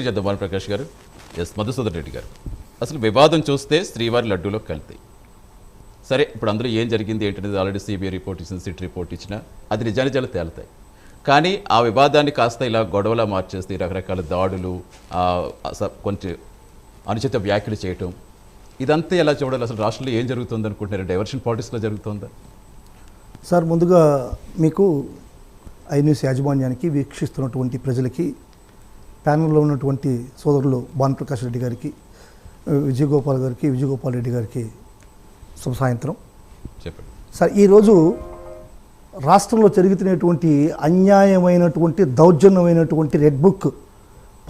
చేద్దాం భానుప్రకాష్ గారు. ఎస్ మధుసూదన్ రెడ్డి గారు, అసలు వివాదం చూస్తే శ్రీవారి లడ్డూలో కల్తీ. సరే, ఇప్పుడు అందులో ఏం జరిగింది ఏంటనేది ఆల్రెడీ సిబిఐ రిపోర్ట్ ఇచ్చిన, సిట్ రిపోర్ట్ ఇచ్చిన, అది నిజానిజాలు తేలుతాయి. కానీ ఆ వివాదాన్ని కాస్త ఇలా గొడవలా మార్చేస్తే రకరకాల దాడులు, కొంచెం అనుచిత వ్యాఖ్యలు చేయటం, ఇదంతా ఎలా చూడాలి? అసలు రాష్ట్రంలో ఏం జరుగుతుంది అనుకుంటున్నారు? డైవర్షన్ పాలిటిక్స్లో జరుగుతుందా? సార్, ముందుగా మీకు ఐ న్యూస్ యాజమాన్యానికి, వీక్షిస్తున్నటువంటి ప్రజలకి, ప్యానెల్లో ఉన్నటువంటి సోదరులు భానుప్రకాష్ రెడ్డి గారికి, విజయగోపాల్ రెడ్డి గారికి శుభ సాయంత్రం. చెప్పండి సార్, ఈరోజు రాష్ట్రంలో జరుగుతున్నటువంటి అన్యాయమైనటువంటి, దౌర్జన్యమైనటువంటి రెడ్ బుక్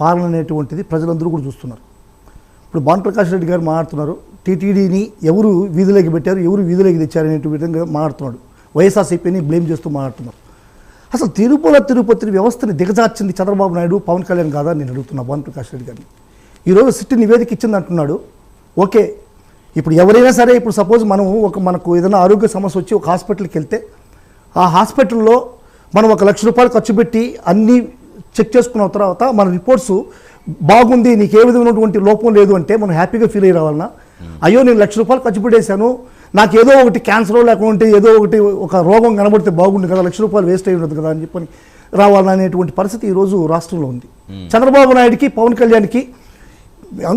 పాలన అనేటువంటిది ప్రజలందరూ కూడా చూస్తున్నారు. ఇప్పుడు భానుప్రకాష్ రెడ్డి గారు మాట్లాడుతున్నారు, టీటీడీని ఎవరు వీధిలోకి పెట్టారు, ఎవరు వీధిలోకి తెచ్చారనే విధంగా మాట్లాడుతున్నాడు. వైఎస్ఆర్సీపీని బ్లేమ్ చేస్తూ మాట్లాడుతున్నారు. అసలు తిరుపతి వ్యవస్థని దిగజార్చింది చంద్రబాబు నాయుడు, పవన్ కళ్యాణ్ కాదా నేను అడుగుతున్నా భానుప్రకాష్ రెడ్డి గారిని. ఈరోజు సిట్ నివేదిక ఇచ్చింది అంటున్నాడు. ఓకే, ఇప్పుడు ఎవరైనా సరే, ఇప్పుడు సపోజ్ మనకు ఏదైనా ఆరోగ్య సమస్య వచ్చి ఒక హాస్పిటల్కి వెళ్తే, ఆ హాస్పిటల్లో మనం 1 లక్ష రూపాయలు ఖర్చు పెట్టి అన్నీ చెక్ చేసుకున్న తర్వాత మన రిపోర్ట్స్ బాగుంది, నీకు ఏ విధమైనటువంటి లోపం లేదు అంటే మనం హ్యాపీగా ఫీల్ అయ్యి రావాలన్నా? అయ్యో, నేను 1 లక్ష రూపాయలు ఖర్చు పెట్టేశాను, నాకు ఏదో ఒకటి క్యాన్సర్ లేకుంటే ఏదో ఒకటి ఒక రోగం కనబడితే బాగుంది కదా, 1 లక్ష రూపాయలు వేస్ట్ అయి ఉండదు కదా అని చెప్పని రావాలనేటువంటి పరిస్థితి ఈరోజు రాష్ట్రంలో ఉంది. చంద్రబాబు నాయుడికి, పవన్ కళ్యాణ్కి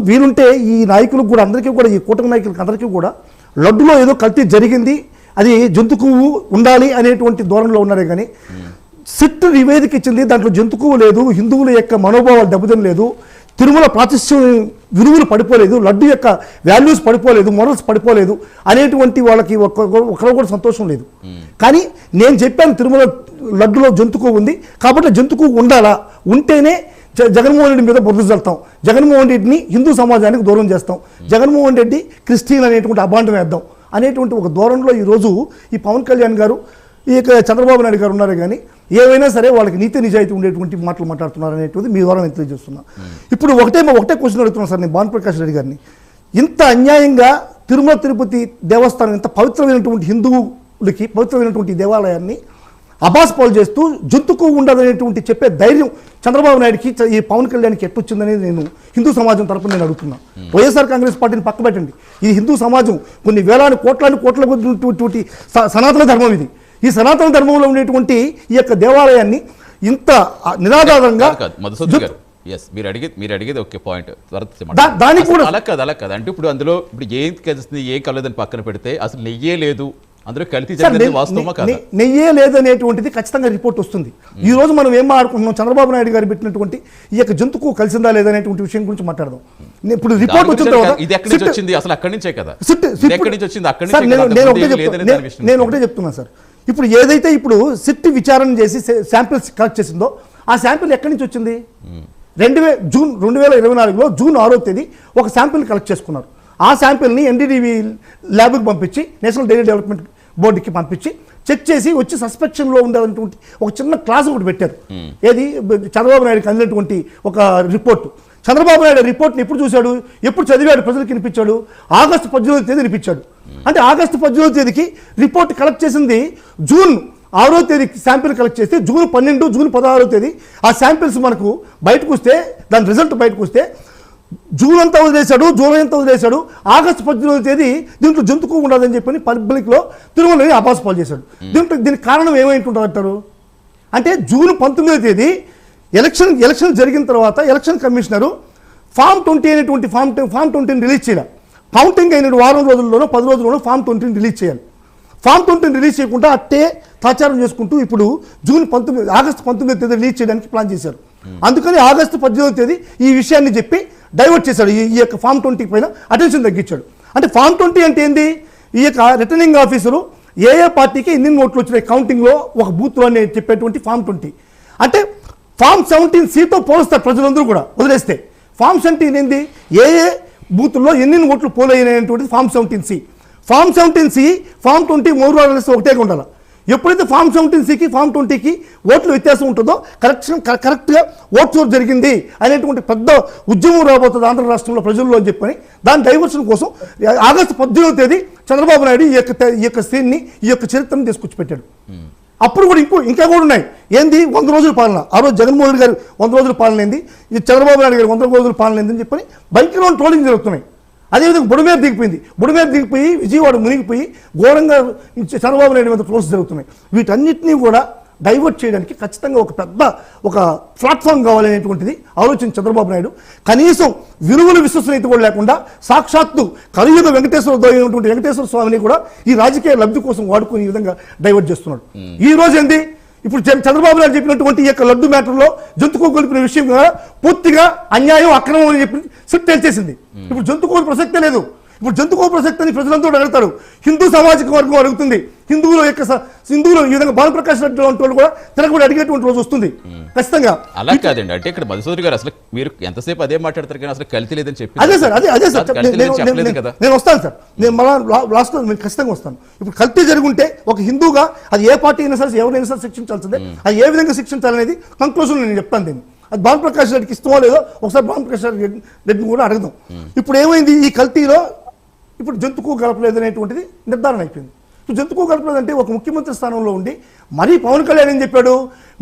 వీరుంటే, ఈ నాయకులకు కూడా, అందరికీ కూడా, ఈ కూటమి నాయకులకు అందరికీ కూడా లడ్డులో ఏదో కల్తీ జరిగింది, అది జంతు కొవ్వు ఉండాలి అనేటువంటి ధోరణిలో ఉన్నారే కానీ, సిట్ నివేదిక ఇచ్చింది, దాంట్లో జంతు కొవ్వు లేదు, హిందువుల యొక్క మనోభావాలు దెబ్బతినలేదు, తిరుమల ప్రాతిష్ఠ్యం విలువలు పడిపోలేదు, లడ్డు యొక్క వాల్యూస్ పడిపోలేదు, మొరల్స్ పడిపోలేదు అనేటువంటి వాళ్ళకి ఒకరు కూడా సంతోషం లేదు. కానీ నేను చెప్పాను, తిరుమల లడ్డులో జంతుకు ఉంది కాబట్టి జంతుకు ఉండాలా, ఉంటేనే జగన్మోహన్ రెడ్డి మీద బురద చల్లుతాం, జగన్మోహన్ రెడ్డిని హిందూ సమాజానికి దూరం చేస్తాం, జగన్మోహన్ రెడ్డి క్రిస్టియన్ అనేటువంటి అభాండం వేద్దాం అనేటువంటి ఒక ధోరణిలో ఈరోజు ఈ పవన్ కళ్యాణ్ గారు, ఈ చంద్రబాబు నాయుడు గారు ఉన్నారే కానీ, ఏవైనా సరే వాళ్ళకి నీతి నిజాయితీ ఉండేటువంటి మాటలు మాట్లాడుతున్నారు అనేటువంటిది మీ ద్వారా నేను తెలియజేస్తున్నా. ఇప్పుడు ఒకటే క్వశ్చన్ అడుగుతున్నాను సార్ నేను భానుప్రకాష్ రెడ్డి గారిని. ఇంత అన్యాయంగా తిరుపతి దేవస్థానం, ఇంత పవిత్రమైనటువంటి హిందువులకి పవిత్రమైనటువంటి దేవాలయాన్ని అబాస్పాలు చేస్తూ జంతుకు ఉండదనేటువంటి చెప్పే ధైర్యం చంద్రబాబు నాయుడికి, ఈ పవన్ కళ్యాణ్కి ఎట్టొచ్చిందనేది నేను హిందూ సమాజం తరపున నేను అడుగుతున్నా. వైఎస్ఆర్ కాంగ్రెస్ పార్టీని పక్క పెట్టండి, ఈ హిందూ సమాజం కొన్ని వేలాది కోట్ల సనాతన ధర్మం ఇది. ఈ సనాతన ధర్మంలో ఉండేటువంటి ఈ యొక్క దేవాలయాన్ని ఇంత నిరాధారంగా మీరు అడిగేది ఒకే పాయింట్, దానికి కూడా అలా కాదు అంటే ఇప్పుడు అందులో ఇప్పుడు ఏం కలిసింది ఏం కలదని పక్కన పెడితే అసలు నెయ్యే లేదు, అందులో కలిసి నెయ్యే లేదనేటువంటిది ఖచ్చితంగా రిపోర్ట్ వస్తుంది. ఈ రోజు మనం ఏం మాట్లాడుకుంటున్నాం, చంద్రబాబు నాయుడు గారు పెట్టినటువంటి ఈ యొక్క జంతుకు కలిసిందా లేదనేటువంటి విషయం గురించి మాట్లాడదాం. ఇప్పుడు రిపోర్ట్ వచ్చిన తర్వాత నేను ఒకటే చెప్తున్నాను సార్, ఇప్పుడు ఏదైతే ఇప్పుడు సిట్ విచారణ చేసి శాంపిల్స్ కలెక్ట్ చేసిందో ఆ శాంపిల్ ఎక్కడి నుంచి వచ్చింది? జూన్ 2024లో జూన్ 6వ తేదీ ఒక శాంపిల్ కలెక్ట్ చేసుకున్నారు. ఆ శాంపిల్ని ఎన్డీడీవీ ల్యాబ్కి పంపించి, నేషనల్ డైరీ డెవలప్మెంట్ బోర్డుకి పంపించి చెక్ చేసి వచ్చి సస్పెక్షన్లో ఉండేటువంటి ఒక చిన్న క్లాస్ ఒకటి పెట్టారు. ఏది చంద్రబాబు నాయుడుకి అందినటువంటి ఒక రిపోర్టు. చంద్రబాబు నాయుడు రిపోర్ట్ని ఎప్పుడు చూశాడు, ఎప్పుడు చదివాడు, ప్రజలకు వినిపించాడు? ఆగస్టు 18వ తేదీ వినిపించాడు. అంటే ఆగస్టు 18వ తేదీకి రిపోర్ట్ కలెక్ట్ చేసింది, జూన్ 6వ తేదీకి శాంపిల్ కలెక్ట్ చేస్తే జూన్ 12, జూన్ 16వ తేదీ ఆ శాంపిల్స్ మనకు బయటకు వస్తే, దాని రిజల్ట్ బయటకు వస్తే జూన్ అంతా వదిలేశాడు, జూలై అంతా వదిలేశాడు, ఆగస్టు 18వ తేదీ దీంట్లో జంతుకు ఉండదని చెప్పని పబ్లిక్లో తిరుమలని అపాస్పాలు చేశాడు. దీనికి కారణం ఏమైంటుంటారు అంటే, జూన్ 19వ తేదీ ఎలక్షన్ జరిగిన తర్వాత ఎలక్షన్ కమిషనరు ఫామ్ 20 అనేటువంటి ఫామ్ 20ని రిలీజ్ చేయాలి. కౌంటింగ్ అయిన వారం రోజుల్లోనో 10 రోజుల్లోనో ఫామ్ 20ని రిలీజ్ చేయాలి. ఫామ్ 20ని రిలీజ్ చేయకుండా అట్టే ప్రచారం చేసుకుంటూ ఇప్పుడు ఆగస్టు 19వ తేదీ రిలీజ్ చేయడానికి ప్లాన్ చేశారు. అందుకని ఆగస్టు 18వ తేదీ ఈ విషయాన్ని చెప్పి డైవర్ట్ చేశాడు, ఈ యొక్క ఫామ్ 20 పైన అటెన్షన్ తగ్గించాడు. అంటే ఫామ్ 20 అంటే ఏంది? ఈ యొక్క రిటర్నింగ్ ఆఫీసరు ఏ పార్టీకి ఎన్ని ఓట్లు వచ్చినాయి కౌంటింగ్లో ఒక బూత్లో అని చెప్పేటువంటి ఫామ్ 20. అంటే ఫామ్ 17Cతో పోలుస్తారు ప్రజలందరూ కూడా వదిలేస్తే. ఫామ్ 17 ఏంది? ఏ బూత్లో ఎన్ని ఓట్లు పోలైనటువంటిది form 17C. Form 17C, form 20 మూడు వారాలు ఒకటే ఉండాలి. ఎప్పుడైతే ఫామ్ 17Cకి ఫామ్ 20కి ఓట్ల వ్యత్యాసం ఉంటుందో కరెక్ట్గా ఓట్ చోటు జరిగింది అనేటువంటి పెద్ద ఉద్యమం రాబోతుంది ఆంధ్ర రాష్ట్రంలో ప్రజల్లో అని చెప్పని దాని డైవర్షన్ కోసం ఆగస్టు 18వ తేదీ చంద్రబాబు నాయుడు ఈ యొక్క సీన్ని, ఈ యొక్క చరిత్రను తీసుకొచ్చి పెట్టాడు. అప్పుడు కూడా ఇంకా కూడా ఉన్నాయి. ఏంది 100 రోజుల పాలన, ఆ రోజు జగన్మోహన్ రెడ్డి గారు 100 రోజుల పాలన ఏంది, ఈ చంద్రబాబు నాయుడు గారు 100 రోజుల పాలన ఏందని చెప్పని భయంకరమైన ట్రోలింగ్ జరుగుతున్నాయి. అదేవిధంగా బుడమేర దిగిపోయి విజయవాడ మునిగిపోయి ఘోరంగా చంద్రబాబు నాయుడు మీద ట్రోల్స్ జరుగుతున్నాయి. వీటన్నిటినీ కూడా డైవర్ట్ చేయడానికి ఖచ్చితంగా ఒక ప్లాట్ఫామ్ కావాలనేటువంటిది ఆలోచన చంద్రబాబు నాయుడు. కనీసం విలువల విశ్వసనీయత కూడా లేకుండా సాక్షాత్తు కలియుగ వెంకటేశ్వర స్వామిని కూడా ఈ రాజకీయ లబ్ధి కోసం వాడుకుని ఈ విధంగా డైవర్ట్ చేస్తున్నాడు. ఈ రోజు ఏంది, ఇప్పుడు చంద్రబాబు నాయుడు చెప్పినటువంటి ఈ యొక్క లడ్డు మ్యాటర్లో జంతుకో గొలిపిన విషయం పూర్తిగా అన్యాయం, అక్రమం అని చెప్పి సిట్ తేల్చేసింది. ఇప్పుడు జంతుకో ప్రసక్తే లేదు. ఇప్పుడు జంతుకో ప్రసక్తి అని ప్రజలంతా అడుగుతారు. హిందూ సామాజిక వర్గం అడుగుతుంది. హిందువులు ఈ విధంగా భానుప్రకాష్ రెడ్డి వంటి వాళ్ళు కూడా తిరగబడి అడిగేటువంటి రోజు వస్తుంది ఖచ్చితంగా. అలా కాదండి, అంటే ఇక్కడ మధుసూదన్ గారు అసలు మీరు ఎంతసేపు అదే మాట్లాడతారు కానీ అసలు కల్తీ లేదని చెప్పి అదే సార్ నేను వస్తాను సార్, నేను మళ్ళీ లాస్ట్లో నేను ఖచ్చితంగా వస్తాను. ఇప్పుడు కల్తీ జరుగుంటే ఒక హిందూగా అది ఏ పార్టీ అయినా సరే ఎవరైనా సరే శిక్షించాల్సిందే. అది ఏ విధంగా శిక్షించాలనేది కంక్లూజన్ నేను చెప్తాను. దీన్ని అది భానుప్రకాష్ రెడ్డికి ఇష్టమో లేదో ఒకసారి భానుప్రకాష్ రెడ్డిని కూడా అడగదాం. ఇప్పుడు ఏమైంది, ఈ కల్తీలో ఇప్పుడు జంతుకు కలపలేదు అనేటువంటిది నిర్ధారణ అయిపోయింది. ఇప్పుడు జంతుకు కలపలేదంటే ఒక ముఖ్యమంత్రి స్థానంలో ఉండి మరీ పవన్ కళ్యాణ్ ఏం చెప్పాడు,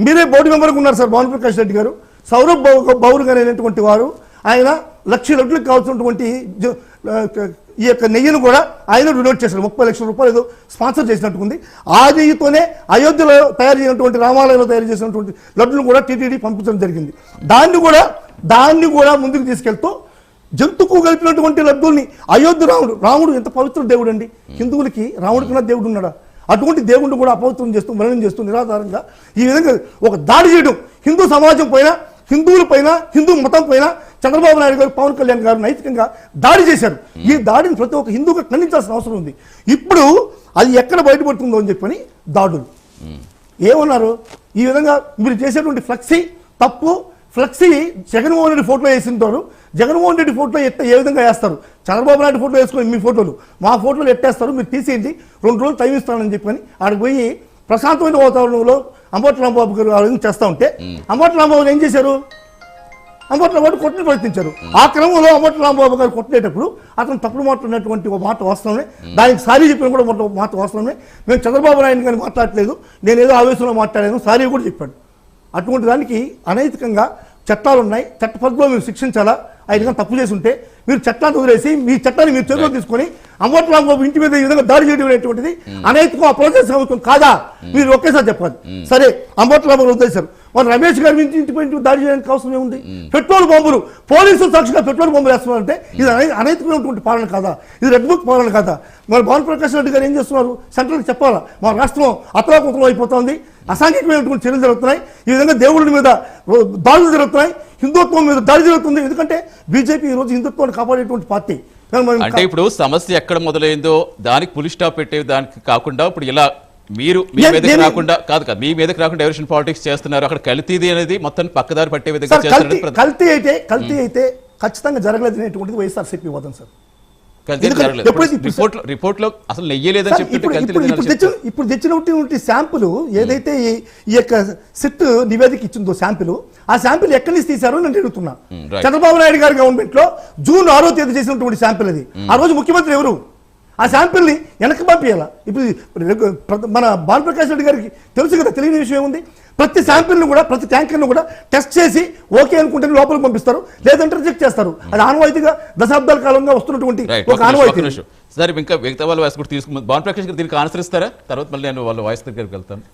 మీరే బోర్డు మెంబర్గా ఉన్నారు సార్ భానుప్రకాష్ రెడ్డి గారు, సౌరభ్ బౌర్ గారు అనేటువంటి వారు ఆయన 1,00,000 రెట్లకు కావాల్సినటువంటి ఈ యొక్క నెయ్యిని కూడా ఆయన డొనేట్ చేశారు. 30 లక్షల రూపాయలు ఏదో స్పాన్సర్ చేసినట్టుకుంది. ఆ నెయ్యితోనే అయోధ్యలో తయారు చేసినటువంటి రామాలయంలో తయారు చేసినటువంటి లడ్డును కూడా టీటీడీ పంపించడం జరిగింది. దాన్ని కూడా ముందుకు తీసుకెళ్తూ జంతుకు కలిపినటువంటి లడ్డూల్ని అయోధ్య రాముడు ఎంత పవిత్ర దేవుడు అండి, హిందువులకి రాముడి కన్నా దేవుడు ఉన్నాడా? అటువంటి దేవుడిని కూడా అపవిత్రం చేస్తూ మరణం చేస్తూ నిరాధారంగా ఈ విధంగా ఒక దాడి చేయడం హిందూ సమాజం పైన, హిందువుల పైన, హిందూ మతం పైన చంద్రబాబు నాయుడు గారు, పవన్ కళ్యాణ్ గారు నైతికంగా దాడి చేశారు. ఈ దాడిని ప్రతి ఒక్క హిందూగా ఖండించాల్సిన అవసరం ఉంది. ఇప్పుడు అది ఎక్కడ బయటపడుతుందో అని చెప్పని దాడులు ఏమన్నారు, ఈ విధంగా మీరు చేసేటువంటి ఫ్లెక్సీ తప్పు. ఫ్లెక్సీ జగన్మోహన్ రెడ్డి ఫోటోలో వేసింటారు, జగన్మోహన్ రెడ్డి ఫోటోలో ఏ విధంగా వేస్తారు, చంద్రబాబు నాయుడు ఫోటో వేసుకొని మీ ఫోటోలు మా ఫోటోలు ఎట్టేస్తారు, మీరు తీసేయండి, 2 రోజులు టైం ఇస్తానని చెప్పని ఆడికి పోయి ప్రశాంతమైన వాతావరణంలో అంబటి రాంబాబు గారు చేస్తూ ఉంటే అంబటి రాంబాబు ఏం చేశారు, అంబటి రాంబాబు కొట్టిన ప్రయత్నించారు. ఆ క్రమంలో అంబటి రాంబాబు గారు కొట్టినేటప్పుడు అతను తప్పుడు మాట్లాడినటువంటి ఒక మాట వాస్తవమే, దానికి సారీ చెప్పిన కూడా మాట వాస్తవమే. మేము చంద్రబాబు నాయుడు గారిని మాట్లాడలేదు, నేను ఏదో ఆవేశంలో మాట్లాడాను, సారీ కూడా చెప్పాడు. అటువంటి దానికి అనైతికంగా చట్టాలు ఉన్నాయి, చట్ట పరిధిలో మీరు శిక్షించాలా. ఆ విధంగా తప్పు చేసి ఉంటే మీరు చట్టాన్ని వదిలేసి మీ చట్టాన్ని మీరు చేతిలో తీసుకొని అంబటి రాంబాబు ఇంటి మీద ఈ విధంగా దాడి చేయడం అనేటువంటిది అనైతికం, అప్రజాస్వామికం కాదా? మీరు ఒకేసారి చెప్పాలి. సరే, అంబటి రాంబాబు వదిలేశారు, మరి రమేష్ గారి ఇంటిపై దాడి చేయడానికి అవసరం ఏముంది? పెట్రోల్ బాంబులు, పోలీసులు సాక్షిగా పెట్రోల్ బాంబులు వేస్తున్నారంటే ఇది అనైతికమైనటువంటి పాలన కాదా? ఇది రెడ్ బుక్ పాలన కాదా? మరి భానుప్రకాష్ రెడ్డి గారు ఏం చేస్తున్నారు? సెంట్రల్కి చెప్పాలా, మా రాష్ట్రం అతలాకుతలం అయిపోతుంది, అసాంఘికమైనటువంటి చర్యలు జరుగుతున్నాయి, ఈ విధంగా దేవుళ్ళ మీద దాడులు జరుగుతున్నాయి, హిందుత్వం మీద దాడి జరుగుతుంది. ఎందుకంటే బీజేపీ ఈ రోజు హిందుత్వాన్ని కాపాడేటువంటి పార్టీ. అంటే ఇప్పుడు సమస్య ఎక్కడ మొదలైందో దానికి పులి స్టాప్ పెట్టే దానికి కాకుండా ఇప్పుడు ఇలా మీరు మీ మీదకి రాకుండా మీ మీదకి రాకుండా డైవర్షన్ పాలిటిక్స్ చేస్తున్నారు. అక్కడ కల్తీది అనేది మొత్తం పక్కదారి పట్టే విధంగా చేస్తున్నారు. కల్తీ అయితే ఖచ్చితంగా జరగలేదు అనేటువంటిది వైఎస్ఆర్సీపీ వాదన సార్. రిపోర్ట్ లో అసలు నెయ్యలేదని ఇప్పుడు తెచ్చినటువంటి శాంపుల్ ఏదైతే ఈ యొక్క సిట్ నివేదిక ఇచ్చిందో శాంపుల్, ఆ శాంపుల్ ఎక్కడి నుంచి తీశారో నేను అడుగుతున్నా. చంద్రబాబు నాయుడు గారి గవర్నమెంట్ లో జూన్ 6వ తేదీ చేసినటువంటి శాంపుల్ అది. ఆ రోజు ముఖ్యమంత్రి ఎవరు? ఆ శాంపిల్ని వెనక్కి పంపించాలా. ఇప్పుడు మన భానుప్రకాష్ రెడ్డి గారికి తెలుసు కదా, తెలియని విషయం ఏముంది? ప్రతి శాంపిల్ని కూడా, ప్రతి ట్యాంకర్ను కూడా టెస్ట్ చేసి ఓకే అనుకుంటే లోపలికి పంపిస్తారు, లేదంటే రిజెక్ట్ చేస్తారు. అది ఆనవాయితీగా దశాబ్దాల కాలంగా వస్తున్నటువంటి ఒక ఆనవాయితీ. సరే, ఇంకా మిగతా వాళ్ళ వాయిస్ కూడా తీసుకుని భానుప్రకాష్ గారు దీనికి ఆన్సర్ ఇస్తారా? తర్వాత మళ్ళీ నేను వాళ్ళ వాయిస్ దగ్గరికి వెళ్తాను.